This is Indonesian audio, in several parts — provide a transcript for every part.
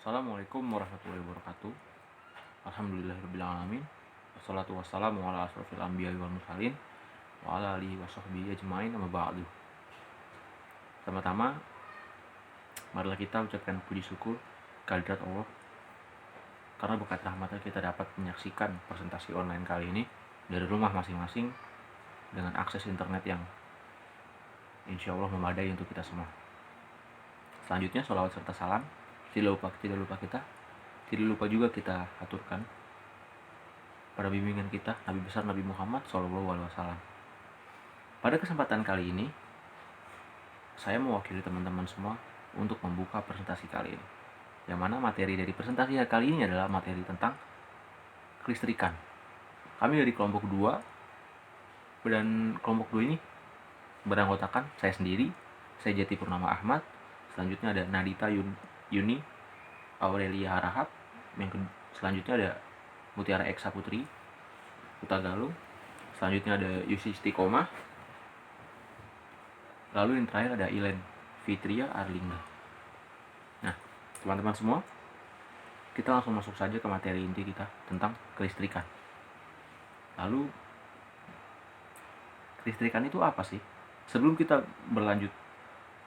Assalamualaikum warahmatullahi wabarakatuh. Alhamdulillahirrabbilalamin. Wassalatu wassalamu ala asrofil anbiya'i wal mursalin wa ala alihi wa sahbihi ajma'in amma ba'du. Pertama-tama, marilah kita ucapkan puji syukur kehadirat Allah karena berkat rahmatnya kita dapat menyaksikan presentasi online kali ini dari rumah masing-masing dengan akses internet yang insya Allah memadai untuk kita semua. Selanjutnya, sholawat serta salam tidak lupa juga kita aturkan pada bimbingan kita Nabi besar Nabi Muhammad SAW. Pada kesempatan kali ini, saya mewakili teman-teman semua untuk membuka presentasi kali ini. Yang mana materi dari presentasi kali ini adalah materi tentang kelistrikan. Kami dari kelompok 2, dan kelompok 2 ini beranggotakan saya sendiri, saya Jati Purnama Ahmad, selanjutnya ada Nadita Yuni Aurelia Harahap, selanjutnya ada Mutiara Eksa Putri Galung, selanjutnya ada Yusi Istiqomah, lalu yang terakhir ada Ilen Fitria Arlinga. Nah, teman-teman semua, kita langsung masuk saja ke materi inti kita tentang kelistrikan. Lalu, kelistrikan itu apa sih? Sebelum kita berlanjut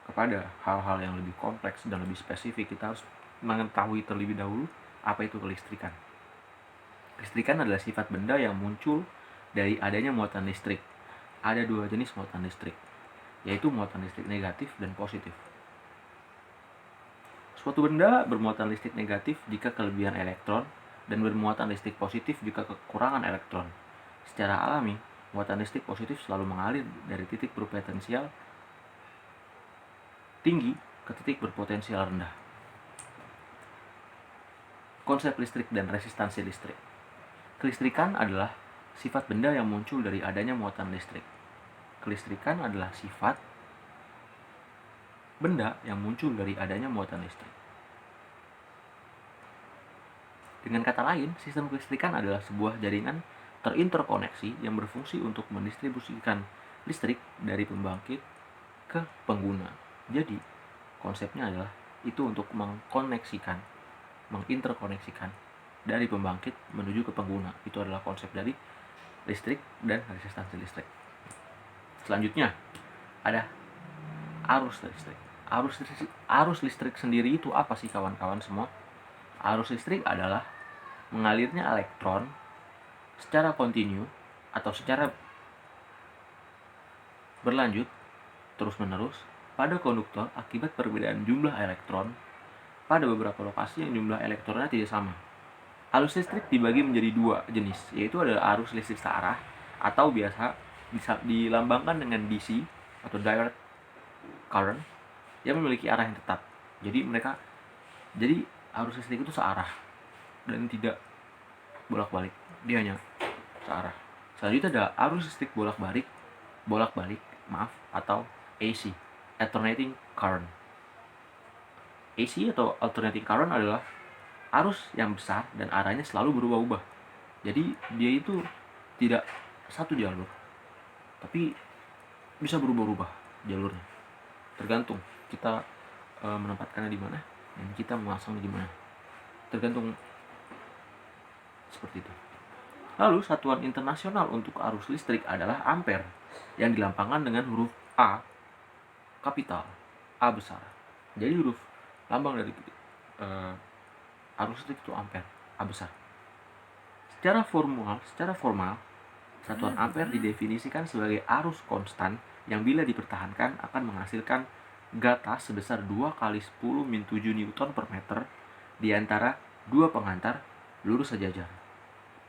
kepada hal-hal yang lebih kompleks dan lebih spesifik, kita harus mengetahui terlebih dahulu apa itu kelistrikan. Kelistrikan adalah sifat benda yang muncul dari adanya muatan listrik. Ada 2 jenis muatan listrik, yaitu muatan listrik negatif dan positif. Suatu benda bermuatan listrik negatif jika kelebihan elektron dan bermuatan listrik positif jika kekurangan elektron. Secara alami, muatan listrik positif selalu mengalir dari titik berpotensial tinggi ke titik berpotensial rendah. Konsep listrik dan resistansi listrik. Kelistrikan adalah sifat benda yang muncul dari adanya muatan listrik. Kelistrikan adalah sifat benda yang muncul dari adanya muatan listrik. Dengan kata lain, sistem kelistrikan adalah sebuah jaringan terinterkoneksi yang berfungsi untuk mendistribusikan listrik dari pembangkit ke pengguna. Jadi, konsepnya adalah itu untuk menginterkoneksikan dari pembangkit menuju ke pengguna. Itu adalah konsep dari listrik dan resistansi listrik. Selanjutnya, ada arus listrik. Arus listrik sendiri itu apa sih kawan-kawan semua? Arus listrik adalah mengalirnya elektron secara kontinu atau secara berlanjut terus-menerus pada konduktor akibat perbedaan jumlah elektron pada beberapa lokasi yang jumlah elektronnya tidak sama. Arus listrik dibagi menjadi 2 jenis, yaitu adalah arus listrik searah atau biasa bisa dilambangkan dengan DC atau direct current yang memiliki arah yang tetap. Jadi arus listrik itu searah dan tidak bolak-balik, dia hanya searah. Selanjutnya ada arus listrik bolak-balik atau AC, alternating current. AC atau alternating current adalah arus yang besar dan arahnya selalu berubah-ubah. Jadi dia itu tidak satu jalur, tapi bisa berubah-ubah jalurnya. Tergantung kita menempatkannya di mana dan kita memasangnya di mana. Tergantung seperti itu. Lalu satuan internasional untuk arus listrik adalah ampere yang dilambangkan dengan huruf A kapital, A besar. Jadi huruf lambang dari arus listrik itu ampere, A besar. Secara formal, satuan ampere didefinisikan sebagai arus konstan yang bila dipertahankan akan menghasilkan gatas sebesar 2 kali 10⁻7 Newton per meter di antara 2 pengantar lurus sejajar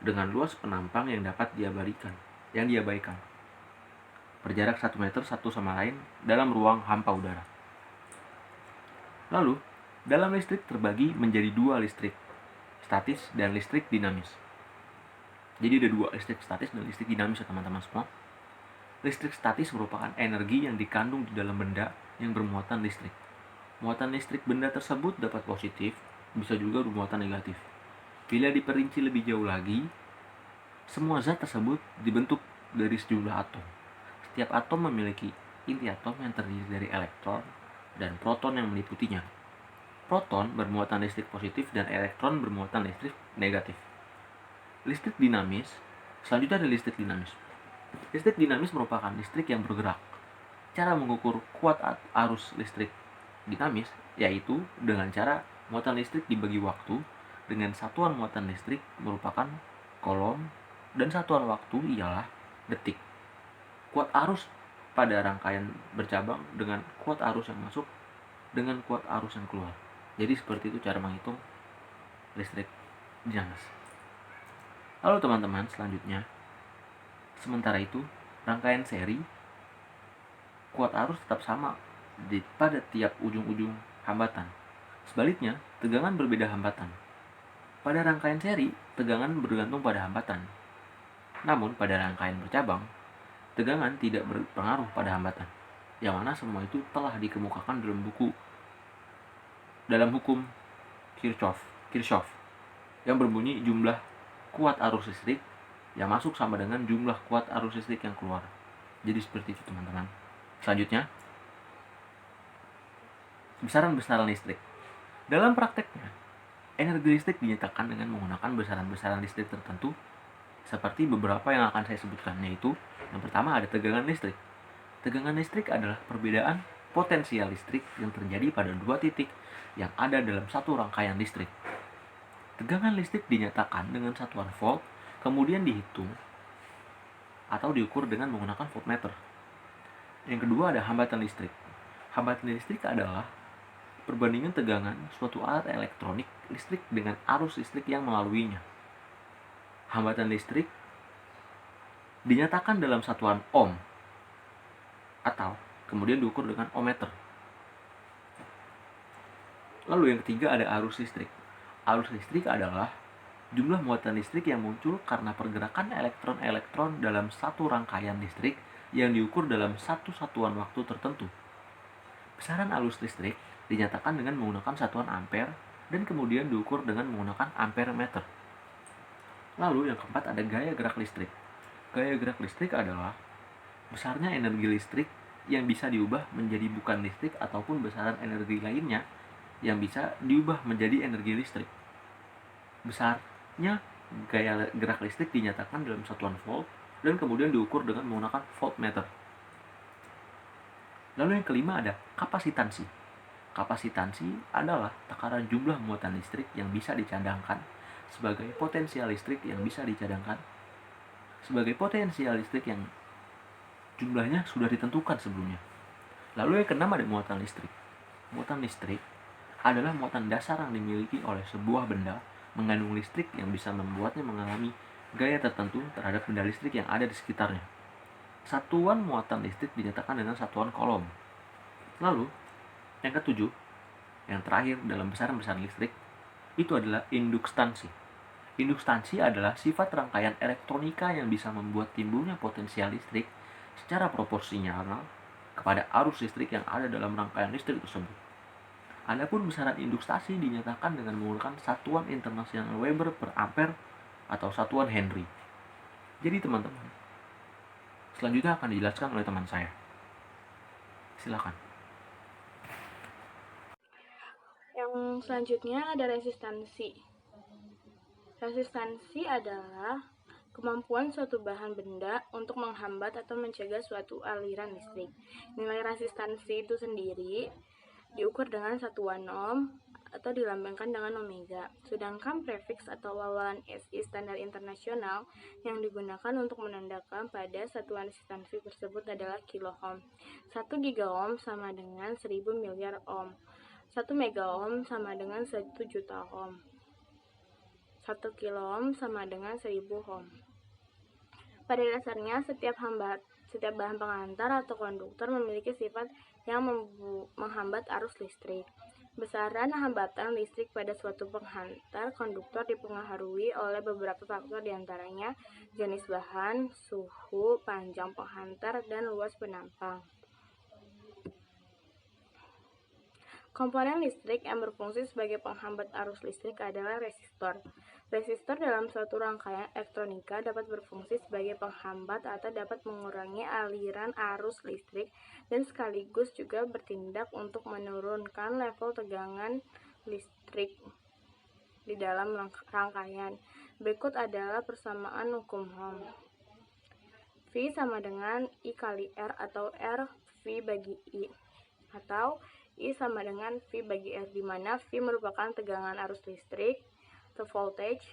dengan luas penampang yang dapat diabaikan berjarak 1 meter satu sama lain dalam ruang hampa udara. Lalu, dalam listrik terbagi menjadi 2 listrik statis dan listrik dinamis. Jadi ada 2, listrik statis dan listrik dinamis ya teman-teman semua. Listrik statis merupakan energi yang dikandung di dalam benda yang bermuatan listrik. Muatan listrik benda tersebut dapat positif, bisa juga bermuatan negatif. Bila diperinci lebih jauh lagi, semua zat tersebut dibentuk dari sejumlah atom. Setiap atom memiliki inti atom yang terdiri dari elektron dan proton yang meliputinya. Proton bermuatan listrik positif dan elektron bermuatan listrik negatif. Listrik dinamis, selanjutnya ada listrik dinamis. Listrik dinamis merupakan listrik yang bergerak. Cara mengukur kuat arus listrik dinamis yaitu dengan cara muatan listrik dibagi waktu dengan satuan muatan listrik merupakan kolom dan satuan waktu ialah detik. Kuat arus pada rangkaian bercabang dengan kuat arus yang masuk dengan kuat arus yang keluar. Jadi seperti itu cara menghitung listrik dinamis. Lalu teman-teman, selanjutnya, sementara itu rangkaian seri kuat arus tetap sama pada tiap ujung-ujung hambatan. Sebaliknya, tegangan berbeda hambatan. Pada rangkaian seri, tegangan bergantung pada hambatan. Namun pada rangkaian bercabang, tegangan tidak berpengaruh pada hambatan. Yang mana semua itu telah dikemukakan dalam hukum Kirchhoff yang berbunyi jumlah kuat arus listrik yang masuk sama dengan jumlah kuat arus listrik yang keluar. Jadi seperti itu teman-teman. Selanjutnya, besaran-besaran listrik. Dalam prakteknya, energi listrik dinyatakan dengan menggunakan besaran-besaran listrik tertentu seperti beberapa yang akan saya sebutkan, yaitu yang pertama ada tegangan listrik. Tegangan listrik adalah perbedaan potensial listrik yang terjadi pada dua titik yang ada dalam satu rangkaian listrik. Tegangan listrik dinyatakan dengan satuan volt, kemudian dihitung atau diukur dengan menggunakan voltmeter. Yang kedua ada hambatan listrik. Hambatan listrik adalah perbandingan tegangan suatu alat elektronik listrik dengan arus listrik yang melaluinya. Hambatan listrik dinyatakan dalam satuan ohm atau kemudian diukur dengan ohmmeter. Lalu yang ketiga ada arus listrik. Arus listrik adalah jumlah muatan listrik yang muncul karena pergerakan elektron-elektron dalam satu rangkaian listrik yang diukur dalam satu satuan waktu tertentu. Besaran arus listrik dinyatakan dengan menggunakan satuan ampere dan kemudian diukur dengan menggunakan ampere meter. Lalu yang keempat ada gaya gerak listrik. Gaya gerak listrik adalah besarnya energi listrik yang bisa diubah menjadi bukan listrik ataupun besaran energi lainnya yang bisa diubah menjadi energi listrik. Besarnya gaya gerak listrik dinyatakan dalam satuan volt dan kemudian diukur dengan menggunakan voltmeter. Lalu yang kelima ada kapasitansi. Kapasitansi adalah takaran jumlah muatan listrik yang bisa dicadangkan sebagai potensial listrik yang bisa dicadangkan sebagai potensial listrik yang jumlahnya sudah ditentukan sebelumnya. Lalu yang keenam ada muatan listrik. Muatan listrik adalah muatan dasar yang dimiliki oleh sebuah benda mengandung listrik yang bisa membuatnya mengalami gaya tertentu terhadap benda listrik yang ada di sekitarnya. Satuan muatan listrik dinyatakan dengan satuan kolom. Lalu, yang ketujuh, yang terakhir dalam besaran-besaran listrik, itu adalah indukstansi. Indukstansi adalah sifat rangkaian elektronika yang bisa membuat timbulnya potensial listrik secara proporsional kepada arus listrik yang ada dalam rangkaian listrik tersebut. Adapun besaran indukstasi dinyatakan dengan menggunakan satuan internasional Weber per ampere atau satuan Henry. Jadi teman-teman, selanjutnya akan dijelaskan oleh teman saya. Silakan. Yang selanjutnya ada resistansi. Resistansi adalah kemampuan suatu bahan benda untuk menghambat atau mencegah suatu aliran listrik. Nilai resistansi itu sendiri diukur dengan satuan ohm atau dilambangkan dengan omega. Sedangkan prefiks atau awalan SI standar internasional yang digunakan untuk menandakan pada satuan resistansi tersebut adalah kiloohm. 1 gigaohm sama dengan 1000 miliar ohm. 1 megaohm sama dengan 1 juta ohm. 1 kiloohm sama dengan 1000 ohm. Pada dasarnya, setiap bahan pengantar atau konduktor memiliki sifat yang menghambat arus listrik. Besaran hambatan listrik pada suatu penghantar konduktor dipengaruhi oleh beberapa faktor diantaranya jenis bahan, suhu, panjang penghantar, dan luas penampang. Komponen listrik yang berfungsi sebagai penghambat arus listrik adalah resistor. Resistor dalam suatu rangkaian elektronika dapat berfungsi sebagai penghambat atau dapat mengurangi aliran arus listrik dan sekaligus juga bertindak untuk menurunkan level tegangan listrik di dalam rangkaian. Berikut adalah persamaan hukum Ohm. V sama dengan I kali R atau R V bagi I, atau I sama dengan V bagi R, di mana V merupakan tegangan arus listrik atau voltage,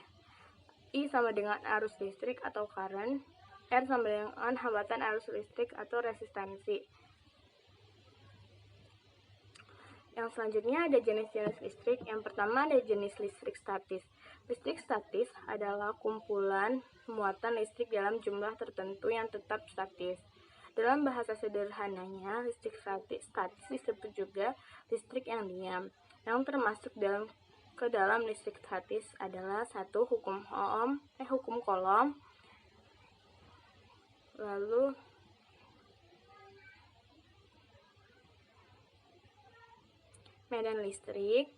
I sama dengan arus listrik atau current, R sama dengan hambatan arus listrik atau resistansi. Yang selanjutnya ada jenis-jenis listrik. Yang pertama ada jenis listrik statis. Listrik statis adalah kumpulan muatan listrik dalam jumlah tertentu yang tetap statis. Dalam bahasa sederhananya, listrik statis disebut juga listrik yang diam. Yang termasuk ke dalam listrik statis adalah hukum Coulomb, lalu medan listrik,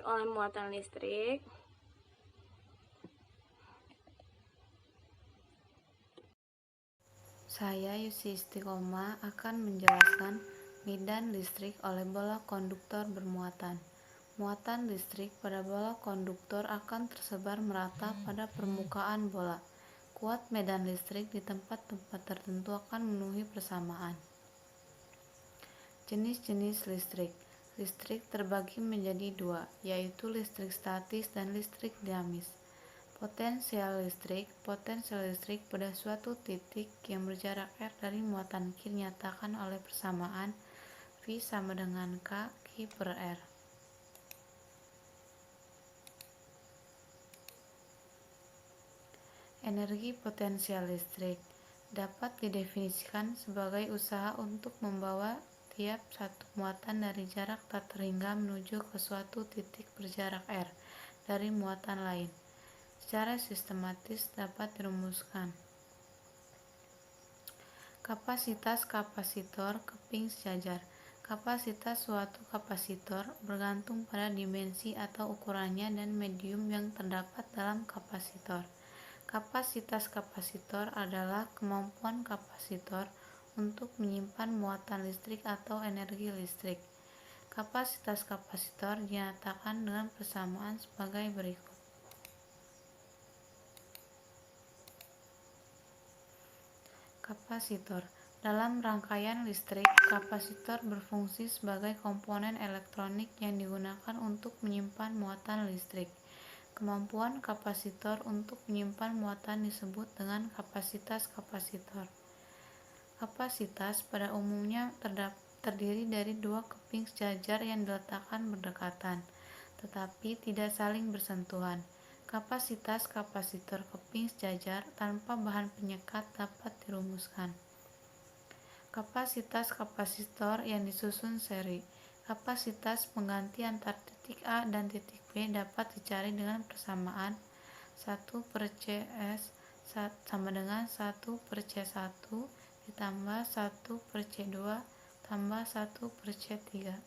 oleh muatan listrik, Saya Yusi Istiqomah akan menjelaskan medan listrik oleh bola konduktor bermuatan. Muatan listrik pada bola konduktor akan tersebar merata pada permukaan bola. Kuat medan listrik di tempat-tempat tertentu akan memenuhi persamaan. Jenis-jenis listrik. Listrik terbagi menjadi dua, yaitu listrik statis dan listrik dinamis. Potensial listrik pada suatu titik yang berjarak R dari muatan Q dinyatakan oleh persamaan V sama dengan K Q per R. Energi potensial listrik dapat didefinisikan sebagai usaha untuk membawa tiap satu muatan dari jarak tak terhingga menuju ke suatu titik berjarak R dari muatan lain. Secara sistematis dapat dirumuskan. Kapasitas kapasitor keping sejajar. Kapasitas suatu kapasitor bergantung pada dimensi atau ukurannya dan medium yang terdapat dalam kapasitor. Kapasitas kapasitor adalah kemampuan kapasitor untuk menyimpan muatan listrik atau energi listrik. Kapasitas kapasitor dinyatakan dengan persamaan sebagai berikut. Kapasitor. Dalam rangkaian listrik, kapasitor berfungsi sebagai komponen elektronik yang digunakan untuk menyimpan muatan listrik. Kemampuan kapasitor untuk menyimpan muatan disebut dengan kapasitas kapasitor. Kapasitas pada umumnya terdiri dari dua keping sejajar yang diletakkan berdekatan, tetapi tidak saling bersentuhan. Kapasitas kapasitor keping sejajar tanpa bahan penyekat dapat dirumuskan. Kapasitas kapasitor yang disusun seri. Kapasitas pengganti antar titik A dan titik B dapat dicari dengan persamaan 1/Cs sama dengan 1/C1 ditambah 1/C2 tambah 1/C3.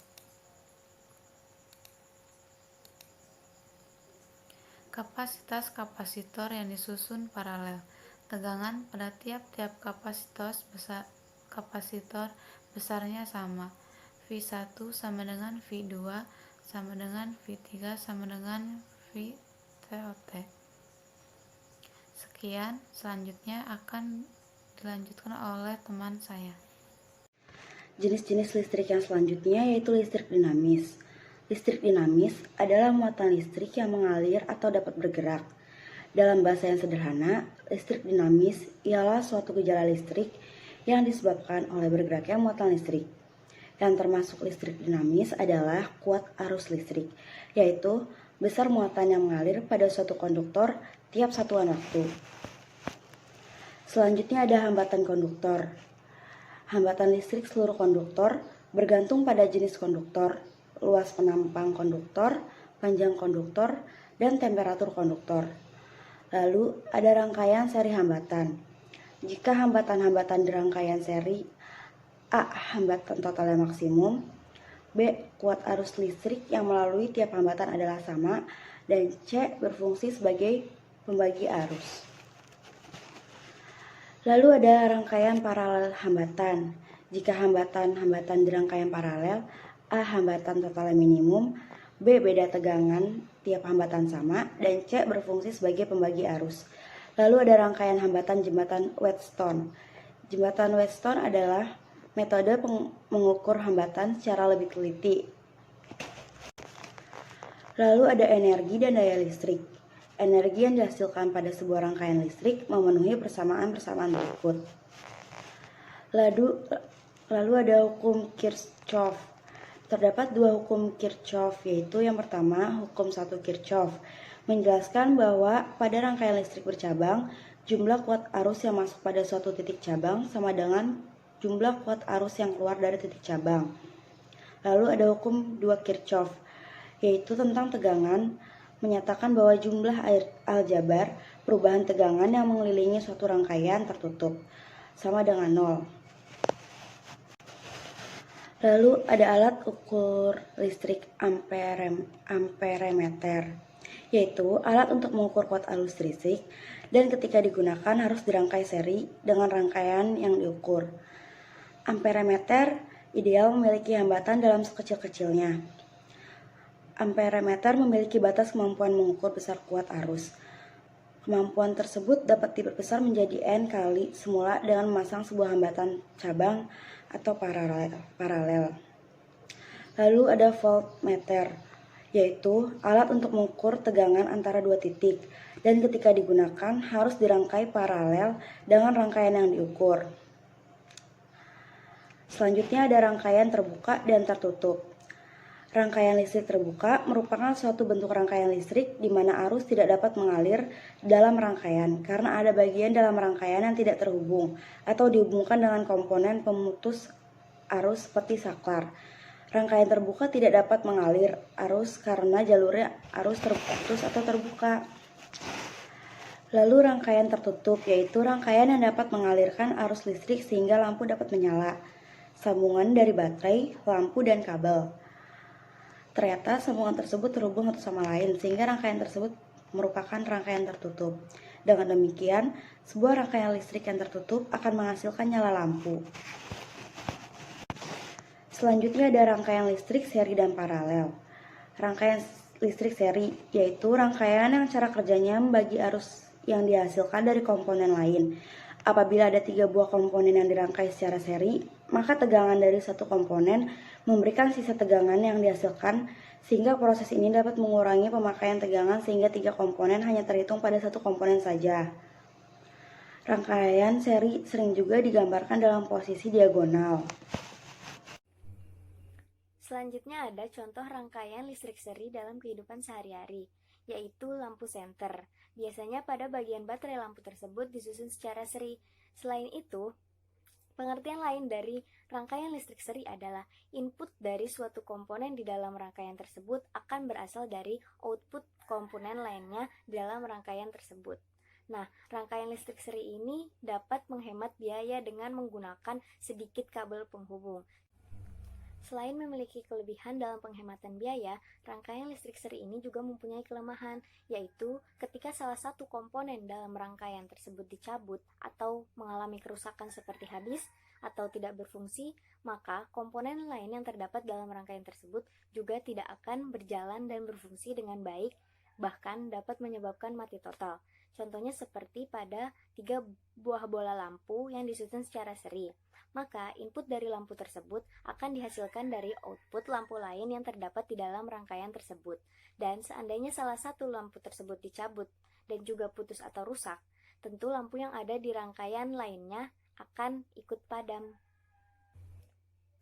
Kapasitas kapasitor yang disusun paralel. Tegangan pada tiap-tiap kapasitor besarnya sama. V1 sama dengan V2 sama dengan V3 sama dengan VTOT. Sekian, selanjutnya akan dilanjutkan oleh teman saya. Jenis-jenis listrik yang selanjutnya yaitu listrik dinamis. Listrik dinamis adalah muatan listrik yang mengalir atau dapat bergerak. Dalam bahasa yang sederhana, listrik dinamis ialah suatu gejala listrik yang disebabkan oleh bergeraknya muatan listrik. Yang termasuk listrik dinamis adalah kuat arus listrik, yaitu besar muatan yang mengalir pada suatu konduktor tiap satuan waktu. Selanjutnya ada hambatan konduktor. Hambatan listrik seluruh konduktor bergantung pada jenis konduktor, luas penampang konduktor, panjang konduktor, dan temperatur konduktor. Lalu ada rangkaian seri hambatan. Jika hambatan-hambatan di rangkaian seri A. Hambatan totalnya maksimum, B. Kuat arus listrik yang melalui tiap hambatan adalah sama, dan C. Berfungsi sebagai pembagi arus. Lalu ada rangkaian paralel hambatan. Jika hambatan-hambatan di rangkaian paralel, A. Hambatan totalnya minimum, B. Beda tegangan tiap hambatan sama, dan C. Berfungsi sebagai pembagi arus. Lalu ada rangkaian hambatan jembatan Wheatstone. Jembatan Wheatstone adalah metode mengukur hambatan secara lebih teliti. Lalu ada energi dan daya listrik. Energi yang dihasilkan pada sebuah rangkaian listrik memenuhi persamaan-persamaan berikut. Lalu ada hukum Kirchhoff. Terdapat dua hukum Kirchhoff, yaitu yang pertama, hukum 1 Kirchhoff, menjelaskan bahwa pada rangkaian listrik bercabang, jumlah kuat arus yang masuk pada suatu titik cabang sama dengan jumlah kuat arus yang keluar dari titik cabang. Lalu ada hukum 2 Kirchhoff, yaitu tentang tegangan, menyatakan bahwa jumlah aljabar perubahan tegangan yang mengelilingi suatu rangkaian tertutup sama dengan 0. Lalu ada alat ukur listrik amperemeter, yaitu alat untuk mengukur kuat arus listrik dan ketika digunakan harus dirangkai seri dengan rangkaian yang diukur. Amperemeter ideal memiliki hambatan dalam sekecil-kecilnya. Amperemeter memiliki batas kemampuan mengukur besar kuat arus. Kemampuan tersebut dapat diperbesar menjadi N kali semula dengan memasang sebuah hambatan cabang atau paralel. Lalu ada voltmeter, yaitu alat untuk mengukur tegangan antara dua titik dan ketika digunakan harus dirangkai paralel dengan rangkaian yang diukur. Selanjutnya ada rangkaian terbuka dan tertutup. Rangkaian listrik terbuka merupakan suatu bentuk rangkaian listrik di mana arus tidak dapat mengalir dalam rangkaian karena ada bagian dalam rangkaian yang tidak terhubung atau dihubungkan dengan komponen pemutus arus seperti saklar. Rangkaian terbuka tidak dapat mengalir arus karena jalurnya arus terputus atau terbuka. Lalu rangkaian tertutup, yaitu rangkaian yang dapat mengalirkan arus listrik sehingga lampu dapat menyala. Sambungan dari baterai, lampu, dan kabel. Ternyata sambungan tersebut terhubung satu sama lain sehingga rangkaian tersebut merupakan rangkaian tertutup. Dengan demikian, sebuah rangkaian listrik yang tertutup akan menghasilkan nyala lampu. Selanjutnya ada rangkaian listrik seri dan paralel. Rangkaian listrik seri yaitu rangkaian yang cara kerjanya membagi arus yang dihasilkan dari komponen lain. Apabila ada 3 buah komponen yang dirangkai secara seri, maka tegangan dari satu komponen memberikan sisa tegangan yang dihasilkan sehingga proses ini dapat mengurangi pemakaian tegangan sehingga 3 komponen hanya terhitung pada satu komponen saja. Rangkaian seri sering juga digambarkan dalam posisi diagonal. Selanjutnya ada contoh rangkaian listrik seri dalam kehidupan sehari-hari, yaitu lampu senter. Biasanya pada bagian baterai lampu tersebut disusun secara seri. Selain itu, pengertian lain dari rangkaian listrik seri adalah input dari suatu komponen di dalam rangkaian tersebut akan berasal dari output komponen lainnya di dalam rangkaian tersebut. Nah, rangkaian listrik seri ini dapat menghemat biaya dengan menggunakan sedikit kabel penghubung. Selain memiliki kelebihan dalam penghematan biaya, rangkaian listrik seri ini juga mempunyai kelemahan, yaitu ketika salah satu komponen dalam rangkaian tersebut dicabut atau mengalami kerusakan seperti habis atau tidak berfungsi, maka komponen lain yang terdapat dalam rangkaian tersebut juga tidak akan berjalan dan berfungsi dengan baik, bahkan dapat menyebabkan mati total. Contohnya seperti pada 3 buah bola lampu yang disusun secara seri. Maka input dari lampu tersebut akan dihasilkan dari output lampu lain yang terdapat di dalam rangkaian tersebut. Dan seandainya salah satu lampu tersebut dicabut dan juga putus atau rusak, tentu lampu yang ada di rangkaian lainnya akan ikut padam.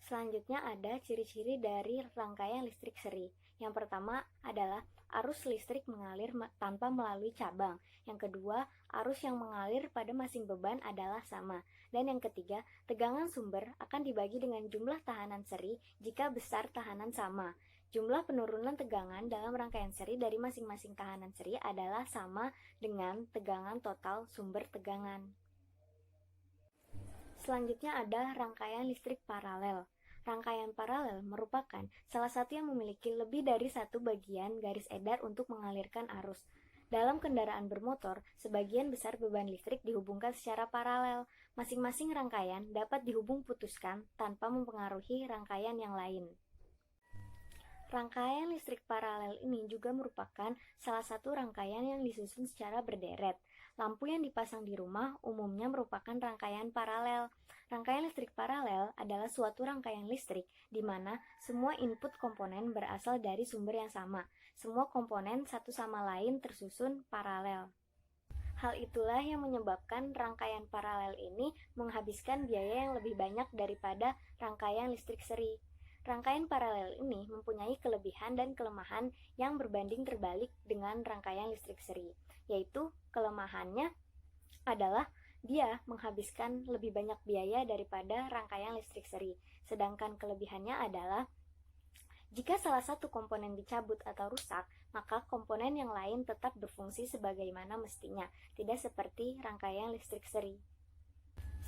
Selanjutnya ada ciri-ciri dari rangkaian listrik seri. Yang pertama adalah arus listrik mengalir tanpa melalui cabang. Yang kedua, arus yang mengalir pada masing beban adalah sama. Dan yang ketiga, tegangan sumber akan dibagi dengan jumlah tahanan seri jika besar tahanan sama. Jumlah penurunan tegangan dalam rangkaian seri dari masing-masing tahanan seri adalah sama dengan tegangan total sumber tegangan. Selanjutnya ada rangkaian listrik paralel. Rangkaian paralel merupakan salah satu yang memiliki lebih dari satu bagian garis edar untuk mengalirkan arus. Dalam kendaraan bermotor, sebagian besar beban listrik dihubungkan secara paralel. Masing-masing rangkaian dapat dihubung putuskan tanpa mempengaruhi rangkaian yang lain. Rangkaian listrik paralel ini juga merupakan salah satu rangkaian yang disusun secara berderet. Lampu yang dipasang di rumah umumnya merupakan rangkaian paralel. Rangkaian listrik paralel adalah suatu rangkaian listrik di mana semua input komponen berasal dari sumber yang sama. Semua komponen satu sama lain tersusun paralel. Hal itulah yang menyebabkan rangkaian paralel ini menghabiskan biaya yang lebih banyak daripada rangkaian listrik seri. Rangkaian paralel ini mempunyai kelebihan dan kelemahan yang berbanding terbalik dengan rangkaian listrik seri, yaitu kelemahannya adalah dia menghabiskan lebih banyak biaya daripada rangkaian listrik seri, sedangkan kelebihannya adalah jika salah satu komponen dicabut atau rusak, maka komponen yang lain tetap berfungsi sebagaimana mestinya, tidak seperti rangkaian listrik seri.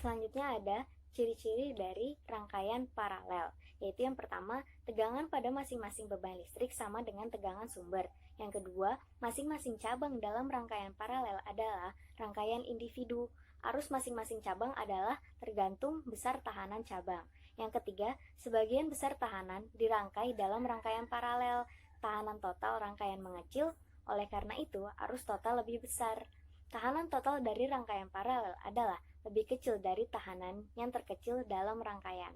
Selanjutnya ada ciri-ciri dari rangkaian paralel, yaitu yang pertama, tegangan pada masing-masing beban listrik sama dengan tegangan sumber. Yang kedua, masing-masing cabang dalam rangkaian paralel adalah rangkaian individu. Arus masing-masing cabang adalah tergantung besar tahanan cabang. Yang ketiga, sebagian besar tahanan dirangkai dalam rangkaian paralel. Tahanan total rangkaian mengecil, oleh karena itu arus total lebih besar. Tahanan total dari rangkaian paralel adalah lebih kecil dari tahanan yang terkecil dalam rangkaian.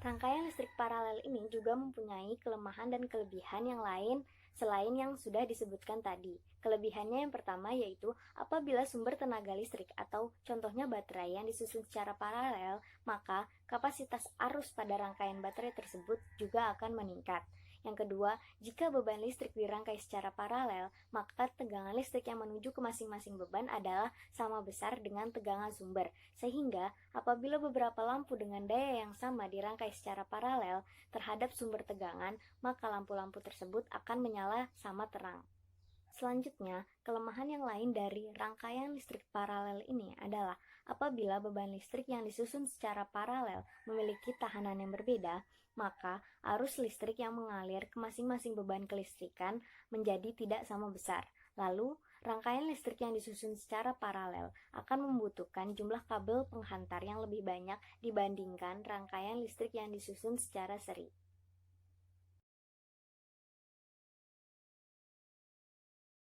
Rangkaian listrik paralel ini juga mempunyai kelemahan dan kelebihan yang lain selain yang sudah disebutkan tadi. Kelebihannya yang pertama yaitu apabila sumber tenaga listrik atau contohnya baterai yang disusun secara paralel, maka kapasitas arus pada rangkaian baterai tersebut juga akan meningkat. Yang kedua, jika beban listrik dirangkai secara paralel, maka tegangan listrik yang menuju ke masing-masing beban adalah sama besar dengan tegangan sumber. Sehingga, apabila beberapa lampu dengan daya yang sama dirangkai secara paralel terhadap sumber tegangan, maka lampu-lampu tersebut akan menyala sama terang. Selanjutnya, kelemahan yang lain dari rangkaian listrik paralel ini adalah apabila beban listrik yang disusun secara paralel memiliki tahanan yang berbeda, maka arus listrik yang mengalir ke masing-masing beban kelistrikan menjadi tidak sama besar. Lalu, rangkaian listrik yang disusun secara paralel akan membutuhkan jumlah kabel penghantar yang lebih banyak dibandingkan rangkaian listrik yang disusun secara seri.